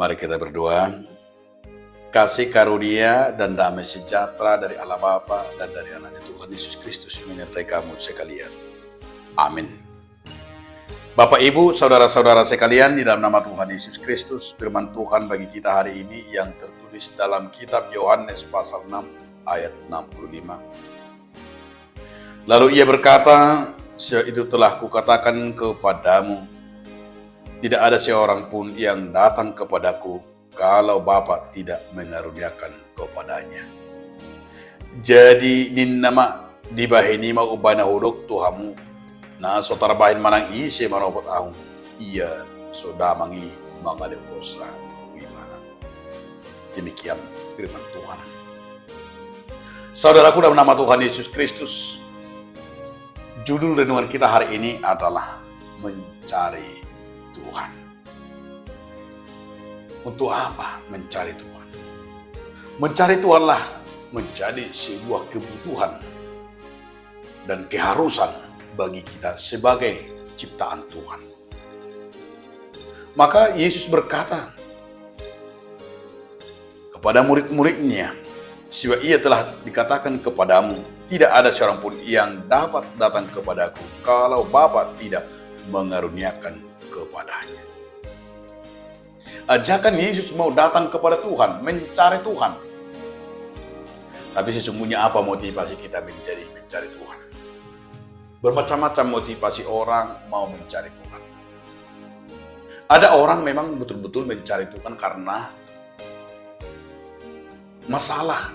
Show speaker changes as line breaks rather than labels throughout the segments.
Mari kita berdoa. Kasih karunia dan damai sejahtera dari Allah Bapa dan dari anaknya Tuhan Yesus Kristus menyertai kamu sekalian. Amin. Bapak, Ibu, saudara-saudara sekalian, di dalam nama Tuhan Yesus Kristus, firman Tuhan bagi kita hari ini yang tertulis dalam kitab Yohanes pasal 6 ayat 65. Lalu ia berkata, "Itu telah kukatakan kepadamu, tidak ada seorang pun yang datang kepadaku kalau Bapa tidak mengaruniakan kepadanya." Jadi nama di bahini mau ubana hudok Tuhamu, na sotara bahin manang isi manobot ahung, iya sodamangi mangale kosa gimana. Demikian firman Tuhan. Saudaraku, dalam nama Tuhan Yesus Kristus, judul renungan kita hari ini adalah mencari Tuhan. Untuk apa mencari Tuhan? Mencari Tuhanlah menjadi sebuah kebutuhan dan keharusan bagi kita sebagai ciptaan Tuhan. Maka Yesus berkata kepada murid-muridnya, "Sebab ia telah dikatakan kepadamu, tidak ada seorang pun yang dapat datang kepadaku kalau Bapa tidak mengaruniakan kepadanya." Ajakan Yesus mau datang kepada Tuhan, mencari Tuhan. Tapi sesungguhnya apa motivasi kita mencari Tuhan? Bermacam-macam motivasi orang mau mencari Tuhan. Ada orang memang betul-betul mencari Tuhan karena masalah.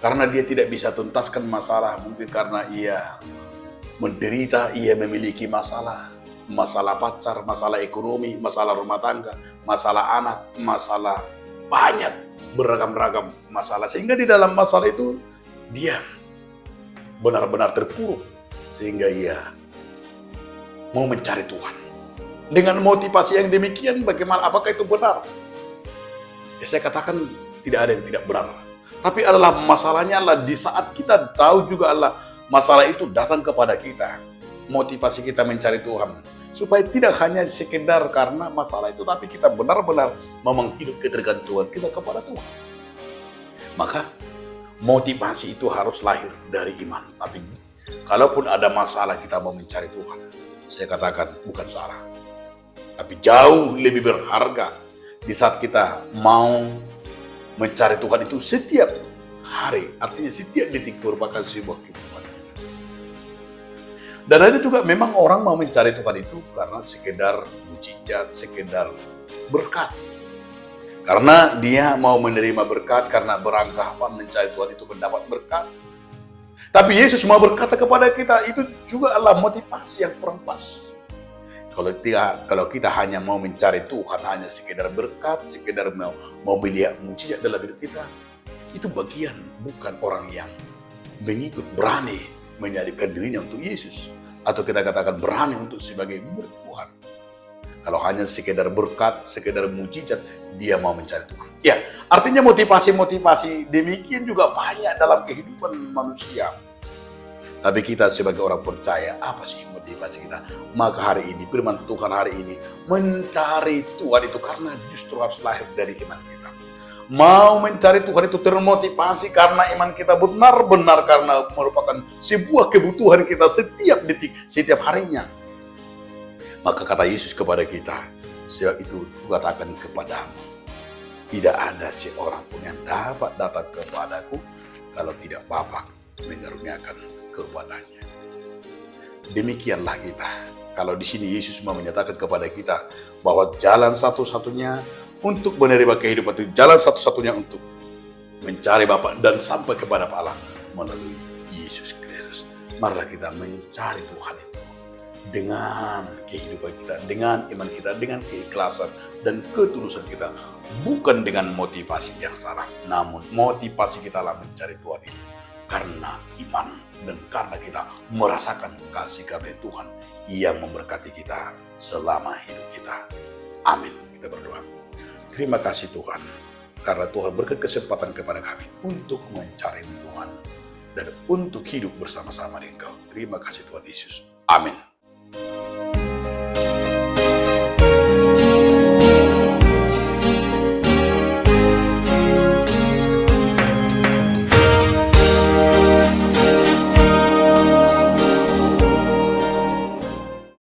Karena dia tidak bisa tuntaskan masalah, mungkin karena ia menderita, ia memiliki masalah. Masalah pacar, masalah ekonomi, masalah rumah tangga, masalah anak, masalah banyak, beragam-ragam masalah. Sehingga di dalam masalah itu dia benar-benar terpuruk. Sehingga ia mau mencari Tuhan. Dengan motivasi yang demikian, bagaimana? Apakah itu benar? Ya, saya katakan tidak ada yang tidak benar. Tapi adalah masalahnya adalah di saat kita tahu juga adalah masalah itu datang kepada kita. Motivasi kita mencari Tuhan. Supaya tidak hanya sekedar karena masalah itu, tapi kita benar-benar memang hidup ketergantungan kita kepada Tuhan. Maka motivasi itu harus lahir dari iman. Tapi kalaupun ada masalah kita mau mencari Tuhan, saya katakan bukan salah. Tapi jauh lebih berharga di saat kita mau mencari Tuhan itu setiap hari. Artinya setiap detik merupakan sebuah kehidupan. Dan itu juga memang orang mau mencari Tuhan itu karena sekedar mujizat, sekedar berkat. Karena dia mau menerima berkat, karena beranggapan mencari Tuhan itu mendapat berkat. Tapi Yesus mau berkata kepada kita, itu juga adalah motivasi yang kurang pas. Kalau kita hanya mau mencari Tuhan, hanya sekedar berkat, sekedar mau melihat mujizat dalam hidup kita, itu bagian bukan orang yang mengikut, berani menyalibkan dirinya untuk Yesus. Atau kita katakan berani untuk sebagai murid Tuhan. Kalau hanya sekedar berkat, sekedar mujizat, dia mau mencari Tuhan. Ya, artinya motivasi-motivasi demikian juga banyak dalam kehidupan manusia. Tapi kita sebagai orang percaya, apa sih motivasi kita? Maka hari ini, firman Tuhan hari ini, mencari Tuhan itu karena justru harus lahir dari iman kita. Mau mencari Tuhan itu termotivasi karena iman kita benar-benar karena merupakan sebuah kebutuhan kita setiap detik, setiap harinya. Maka kata Yesus kepada kita, sebab itu kukatakan kepadamu, tidak ada seorang pun yang dapat datang kepadaku kalau tidak Bapa mengaruniakan kepadanya. Demikianlah kita. Kalau di sini Yesus mau menyatakan kepada kita bahwa jalan satu-satunya untuk menerima kehidupan itu, jalan satu-satunya untuk mencari Bapa dan sampai kepada Allah melalui Yesus Kristus. Marilah kita mencari Tuhan itu dengan kehidupan kita, dengan iman kita, dengan keikhlasan dan ketulusan kita, bukan dengan motivasi yang salah. Namun motivasi kita lah mencari Tuhan itu karena iman dan karena kita merasakan kasih karunia Tuhan yang memberkati kita selama hidup kita. Amin. Kita berdoa. Terima kasih Tuhan, karena Tuhan berikan kesempatan kepada kami untuk mencari Tuhan dan untuk hidup bersama-sama dengan Engkau. Terima kasih Tuhan Yesus. Amin.